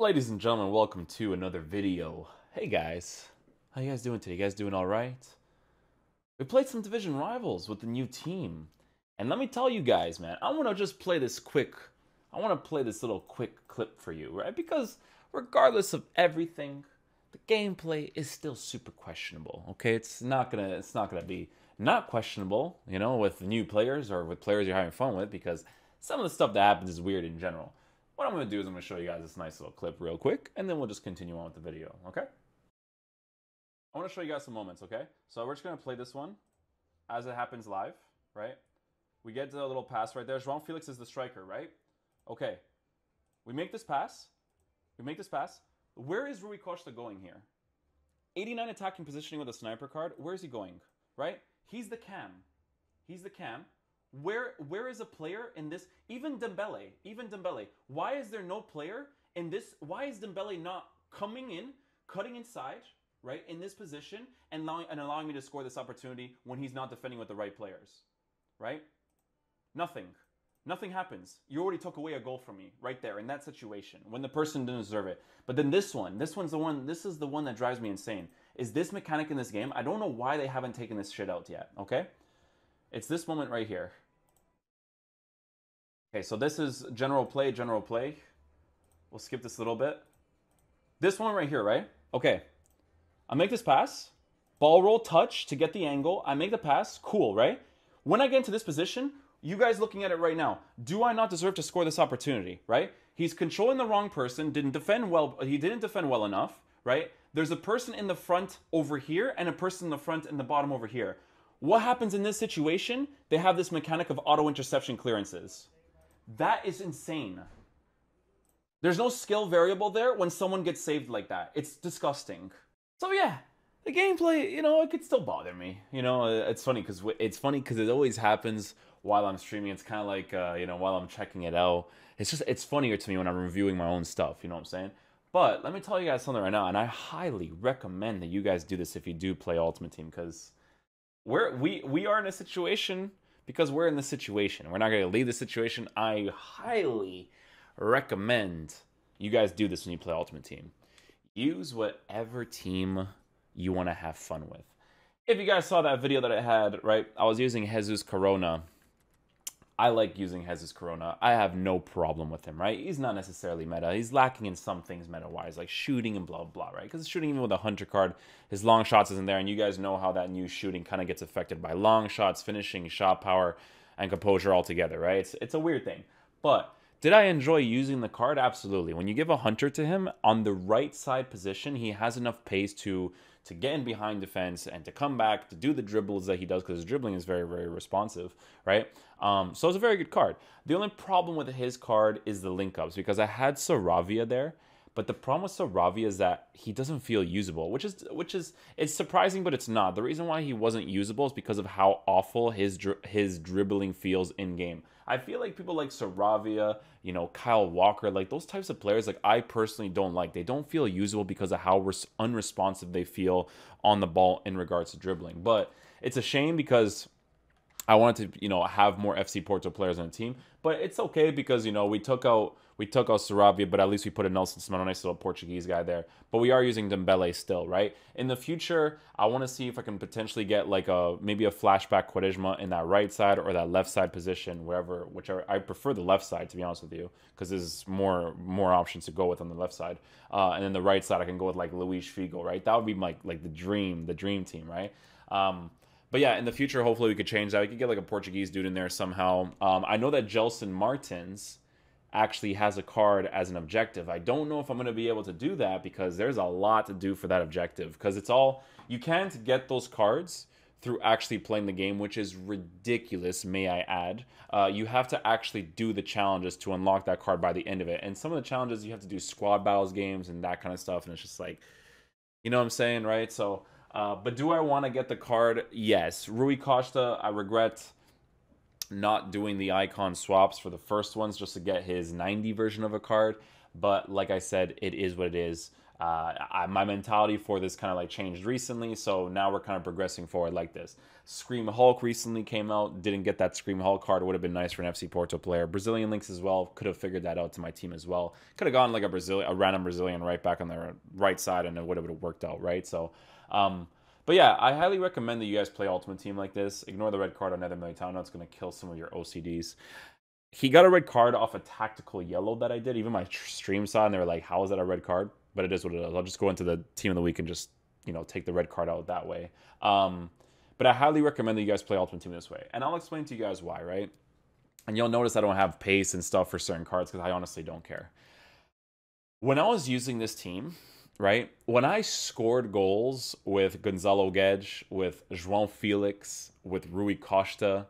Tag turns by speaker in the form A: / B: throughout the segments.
A: Ladies and gentlemen, welcome to another video. Hey guys, how you guys doing today? You guys doing alright? We played some division rivals with the new team. And let me tell you guys, man, I want to just play this little quick clip for you, right? Because regardless of everything, the gameplay is still super questionable, okay? It's not gonna be not questionable, you know, with new players or with players you're having fun with, because some of the stuff that happens is weird in general. What I'm going to do is I'm going to show you guys this nice little clip real quick, and then we'll just continue on with the video, okay? I want to show you guys some moments, okay? So we're just going to play this one as it happens live, right? We get the little pass right there. João Felix is the striker, right? Okay. We make this pass. Where is Rui Costa going here? 89 attacking positioning with a sniper card. Where is he going, right? He's the cam. Where is a player in this? Even Dembele. Why is there no player in this? Why is Dembele not coming in, cutting inside, right, in this position, and allowing me to score this opportunity when he's not defending with the right players, right? Nothing happens. You already took away a goal from me right there in that situation when the person didn't deserve it. But then this is the one that drives me insane. Is this mechanic in this game? I don't know why they haven't taken this shit out yet, okay? It's this moment right here. Okay, so this is general play. We'll skip this a little bit. This one right here, right? Okay. I make this pass. Ball roll, touch to get the angle. I make the pass. Cool, right? When I get into this position, you guys looking at it right now, do I not deserve to score this opportunity, right? He's controlling the wrong person, didn't defend well enough, right? There's a person in the front over here and a person in the front and the bottom over here. What happens in this situation? They have this mechanic of auto interception clearances. That is insane. There's no skill variable there when someone gets saved like that. It's disgusting. So yeah, the gameplay, you know, it could still bother me. You know, it's funny because it always happens while I'm streaming. It's kind of like, you know, while I'm checking it out. It's funnier to me when I'm reviewing my own stuff. You know what I'm saying? But let me tell you guys something right now, and I highly recommend that you guys do this if you do play Ultimate Team, because we are in a situation. Because we're in this situation. We're not going to leave the situation. I highly recommend you guys do this when you play Ultimate Team. Use whatever team you want to have fun with. If you guys saw that video that I had, right, I was using Jesus Corona. I like using Jesus Corona. I have no problem with him, right? He's not necessarily meta. He's lacking in some things meta-wise, like shooting and blah, blah, right? Because shooting even with a Hunter card, his long shots isn't there, and you guys know how that new shooting kind of gets affected by long shots, finishing, shot power, and composure altogether, right? It's a weird thing. But did I enjoy using the card? Absolutely. When you give a Hunter to him, on the right side position, he has enough pace to get in behind defense and to come back, to do the dribbles that he does, because his dribbling is very, very responsive, right? So it's a very good card. The only problem with his card is the link-ups, because I had Saravia there, but the problem with Saravia is that he doesn't feel usable, which is it's surprising, but it's not. The reason why he wasn't usable is because of how awful his dribbling feels in-game. I feel like people like Saravia, you know, Kyle Walker, like those types of players, like I personally don't like. They don't feel usable because of how unresponsive they feel on the ball in regards to dribbling. But it's a shame because I wanted to, you know, have more FC Porto players on the team. But it's okay because, you know, we took out Saravia, but at least we put a Nelson Semedo, nice little Portuguese guy there. But we are using Dembele still, right? In the future, I want to see if I can potentially get like maybe a flashback Quaresma in that right side or that left side position, whichever. I prefer the left side, to be honest with you, because there's more options to go with on the left side. And then the right side, I can go with like Luis Figo, right? That would be like the dream team, right? But yeah, in the future, hopefully we could change that. We could get like a Portuguese dude in there somehow. I know that Gelson Martins actually has a card as an objective. I don't know if I'm going to be able to do that because there's a lot to do for that objective. Because you can't get those cards through actually playing the game, which is ridiculous, may I add. You have to actually do the challenges to unlock that card by the end of it. And some of the challenges, you have to do squad battles games and that kind of stuff. And it's just like, you know what I'm saying, right? So... but do I want to get the card? Yes. Rui Costa, I regret not doing the icon swaps for the first ones just to get his 90 version of a card. But like I said, it is what it is. My mentality for this kind of like changed recently, so now we're kind of progressing forward like this. Scream Hulk recently came out, didn't get that Scream Hulk card. It would have been nice for an FC Porto player. Brazilian links as well, could have figured that out to my team as well. Could have gone like a random Brazilian right back on the right side, and it would have worked out, right? So, but yeah, I highly recommend that you guys play Ultimate Team like this. Ignore the red card on Nether Militano. It's going to kill some of your OCDs. He got a red card off a tactical yellow that I did. Even my stream saw, and they were like, how is that a red card? But it is what it is. I'll just go into the team of the week and just, take the red card out that way. But I highly recommend that you guys play Ultimate Team this way. And I'll explain to you guys why, right? And you'll notice I don't have pace and stuff for certain cards because I honestly don't care. When I was using this team, right, when I scored goals with Gonzalo Guedes, with João Felix, with Rui Costa,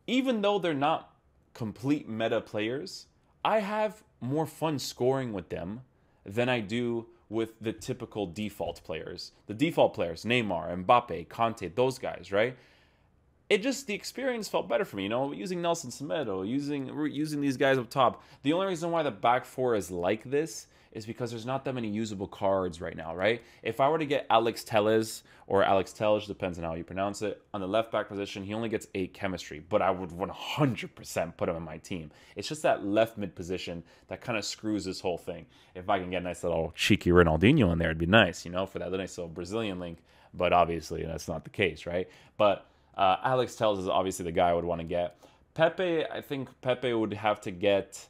A: even though they're not complete meta players, I have more fun scoring with them than I do with the typical default players. The default players, Neymar, Mbappe, Conte, those guys, right? The experience felt better for me, using Nelson Semedo, using these guys up top. The only reason why the back four is like this is because there's not that many usable cards right now, right? If I were to get Alex Telles, or Alex Telles, depends on how you pronounce it, on the left back position, he only gets 8 chemistry, but I would 100% put him in my team. It's just that left mid position that kind of screws this whole thing. If I can get a nice little cheeky Ronaldinho in there, it'd be nice, for that nice little Brazilian link, but obviously that's not the case, right? But Alex Telles is obviously the guy I would want to get. Pepe, I think Pepe would have to get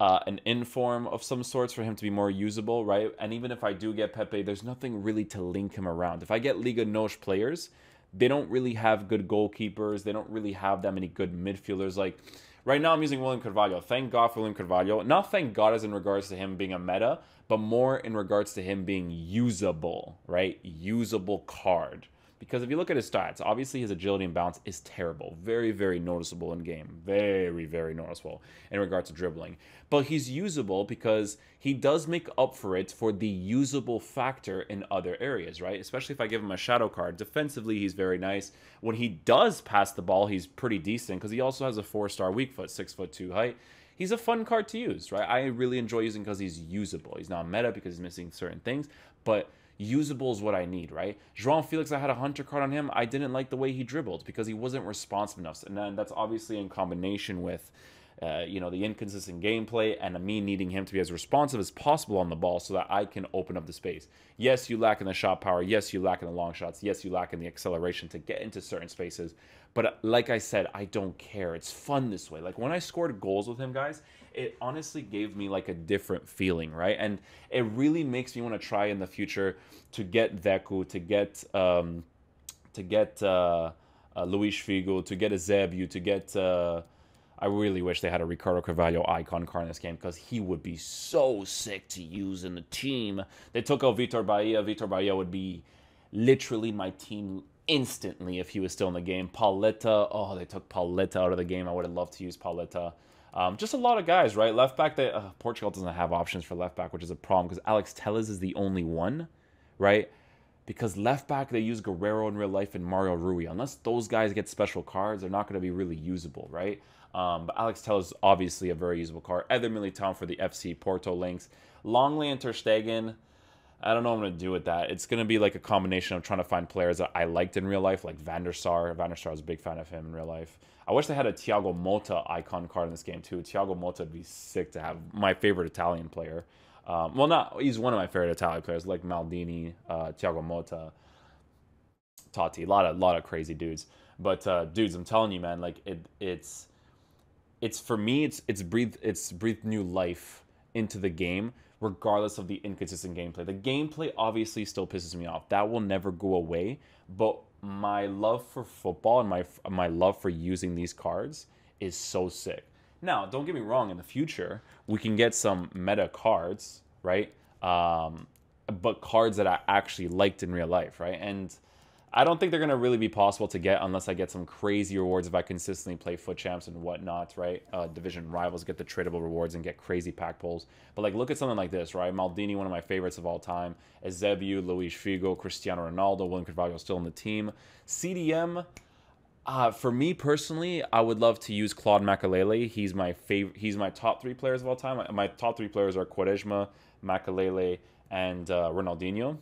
A: an inform of some sorts for him to be more usable, right? And even if I do get Pepe, there's nothing really to link him around. If I get Liga NOS players, they don't really have good goalkeepers. They don't really have that many good midfielders. Like, right now I'm using William Carvalho. Thank God for William Carvalho. Not thank God as in regards to him being a meta, but more in regards to him being usable, right? Usable card. Because if you look at his stats, obviously his agility and bounce is terrible. Very, very noticeable in game. Very, very noticeable in regards to dribbling. But he's usable because he does make up for it for the usable factor in other areas, right? Especially if I give him a shadow card. Defensively, he's very nice. When he does pass the ball, he's pretty decent because he also has a 4-star weak foot, 6'2" height. He's a fun card to use, right? I really enjoy using because he's usable. He's not meta because he's missing certain things, but usable is what I need, right? João Felix, I had a hunter card on him. I didn't like the way he dribbled because he wasn't responsive enough. And then that's obviously in combination with, the inconsistent gameplay and me needing him to be as responsive as possible on the ball so that I can open up the space. Yes, you lack in the shot power. Yes, you lack in the long shots. Yes, you lack in the acceleration to get into certain spaces. But like I said, I don't care. It's fun this way. Like when I scored goals with him, guys, it honestly gave me like a different feeling, right? And it really makes me want to try in the future to get Deku, to get Luis Figo, to get Eusebio, to get I really wish they had a Ricardo Carvalho icon card in this game because he would be so sick to use in the team. They took out Vitor Bahia. Vitor Bahia would be literally my team instantly if he was still in the game. Pauleta, they took Pauleta out of the game. I would have loved to use Pauleta. Just a lot of guys, right? Left back, Portugal doesn't have options for left back, which is a problem because Alex Telles is the only one, right? Because left back, they use Guerrero in real life and Mario Rui. Unless those guys get special cards, they're not going to be really usable, right? But Alex Telles is obviously a very usable card. Eder Militão for the FC Porto links. Longley and Ter Stegen, I don't know what I'm going to do with that. It's going to be like a combination of trying to find players that I liked in real life, like Van der Sar. Van der Sar was a big fan of him in real life. I wish they had a Thiago Motta icon card in this game too. Thiago Motta would be sick to have. My favorite Italian player. He's one of my favorite Italian players, like Maldini, Thiago Motta, Totti. A lot of crazy dudes. But dudes, I'm telling you, man, like it's for me, it's breathed new life into the game, regardless of the inconsistent gameplay. The gameplay obviously still pisses me off. That will never go away. But my love for football and my love for using these cards is so sick. Now, don't get me wrong. In the future, we can get some meta cards, right? But cards that I actually liked in real life, right? And I don't think they're going to really be possible to get unless I get some crazy rewards if I consistently play FUT Champs and whatnot, right? Division rivals, get the tradable rewards and get crazy pack pulls. But like, look at something like this, right? Maldini, one of my favorites of all time. Eusebio, Luis Figo, Cristiano Ronaldo, William Carvalho still in the team. CDM, For me personally, I would love to use Claude Makelele. He's my favorite. He's my top 3 players of all time. My top 3 players are Quaresma, Makelele, and Ronaldinho.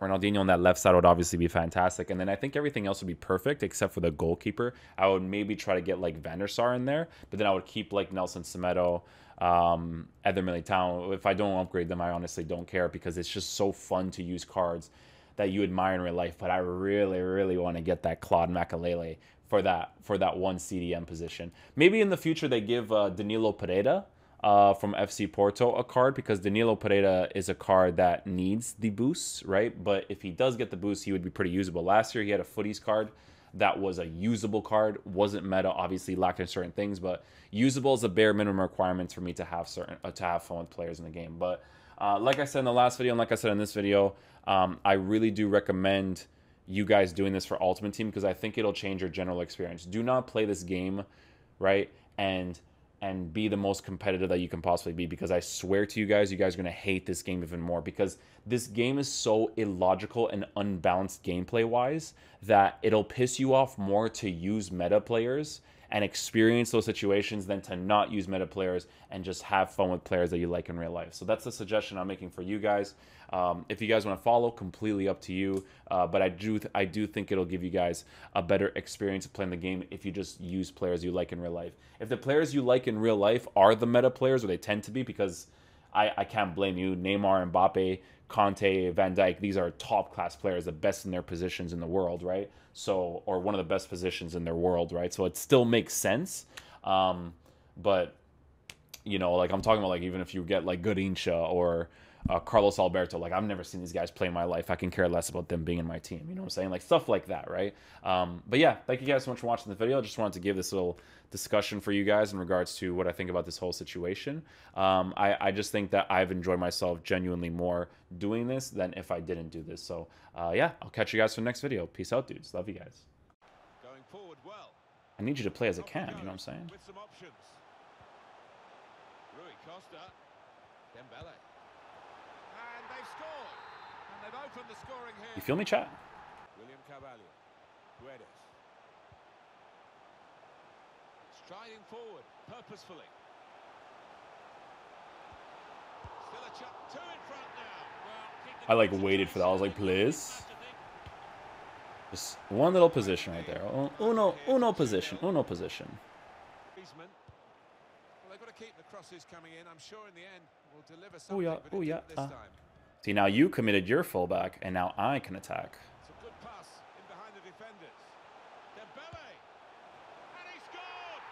A: Ronaldinho on that left side would obviously be fantastic. And then I think everything else would be perfect except for the goalkeeper. I would maybe try to get like Van der Sar in there, but then I would keep like Nelson Semedo, Eder Militao. If I don't upgrade them, I honestly don't care because it's just so fun to use cards that you admire in real life. But I really, really want to get that Claude Makelele for that one CDM position. Maybe in the future they give Danilo Pereira from FC Porto a card, because Danilo Pereira is a card that needs the boosts, right? But if he does get the boost, he would be pretty usable. Last year he had a footies card that was a usable card, wasn't meta, obviously lacked in certain things, but usable is a bare minimum requirement for me to have fun with players in the game. But like I said in the last video, and like I said in this video, I really do recommend you guys doing this for Ultimate Team because I think it'll change your general experience. Do not play this game, right, and be the most competitive that you can possibly be, because I swear to you guys are going to hate this game even more, because this game is so illogical and unbalanced gameplay-wise that it'll piss you off more to use meta players and experience those situations than to not use meta players and just have fun with players that you like in real life. So that's the suggestion I'm making for you guys. If you guys want to follow, completely up to you. But I do think it'll give you guys a better experience of playing the game if you just use players you like in real life. If the players you like in real life are the meta players, or they tend to be, because I can't blame you. Neymar, Mbappe, Conte, Van Dijk, these are top-class players, the best in their positions in the world, right? So, or one of the best positions in their world, right? So it still makes sense. But, you know, like I'm talking about, like, even if you get like Garincha or Carlos Alberto, like I've never seen these guys play in my life. I can care less about them being in my team. You know what I'm saying? Like stuff like that, right? But yeah, thank you guys so much for watching the video. I just wanted to give this little discussion for you guys in regards to what I think about this whole situation. I just think that I've enjoyed myself genuinely more doing this than if I didn't do this. So yeah, I'll catch you guys for the next video. Peace out, dudes. Love you guys.
B: Going forward well.
A: I need you to play as a cam, you know what I'm saying?
B: With some options. Rui Costa. Dembele. And they've scored. And they've opened the scoring here.
A: You feel me, chat?
B: William Carvalho. Guedes. Striding forward purposefully. Still a chop. Two in front now. Well,
A: I like waited for that. I was like, please. Just one little position right there. Uno position. Uno position.
B: Well, they've got to keep the crosses coming in. I'm sure in the end we'll deliver something. But it didn't this time.
A: See, now you committed your fullback, and now I can attack.
B: It's a good pass in behind the defenders. Dembele. And he scored.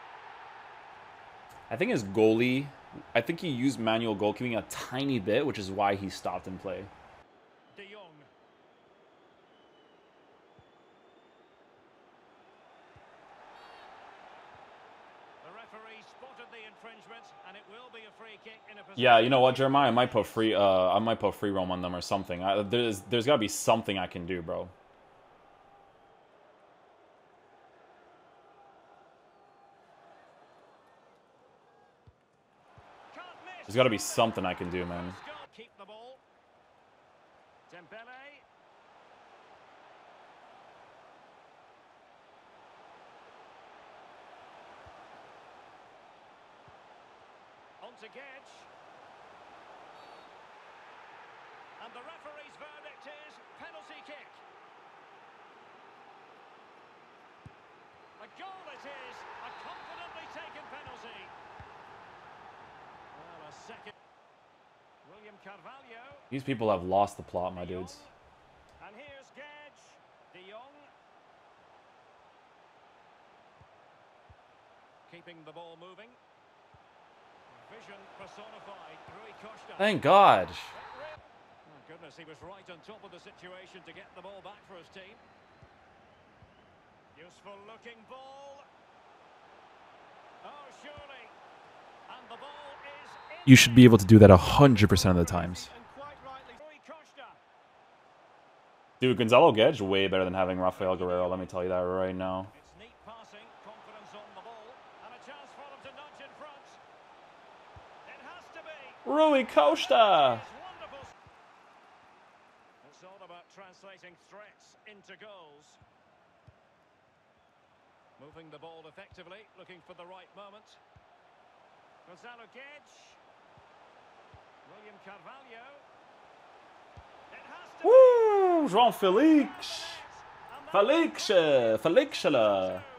A: I think his goalie, I think he used manual goalkeeping a tiny bit, which is why he stopped in play.
B: De Jong. The referee spotted the infringement, and it will be a free kick in a position.
A: Yeah, you know what, Jeremiah? I might put free roam on them or something. There's got to be something I can do, bro. There's got to be something I can do, man.
B: Keep the ball. Dembele. On to Gedge. And the referee's verdict is penalty kick. A goal it is. A confidently taken penalty. Well, a second. William Carvalho.
A: These people have lost the plot, my dudes.
B: And here's Gedge. De Jong. Keeping the ball moving. Vision personified. Rui Costa.
A: Thank God.
B: Oh, goodness, he was right on top of the situation to get the ball back for his team. Useful looking ball. Oh, surely. And the ball is in.
A: You should be able to do that 100% of the times.
B: And quite rightly, Rui Costa.
A: Dude, Gonzalo Gedge way better than having Rafael Guerrero. Let me tell you that right now.
B: It's neat passing, confidence on the ball, and a chance for them to nudge in front. It has to be.
A: Rui Costa.
B: It's wonderful. It's all about translating threats into goals.
C: Moving the ball effectively, looking for the right moment. Gonzalo Guedes. William Carvalho. It has to
A: João Felix. Felix. Felix.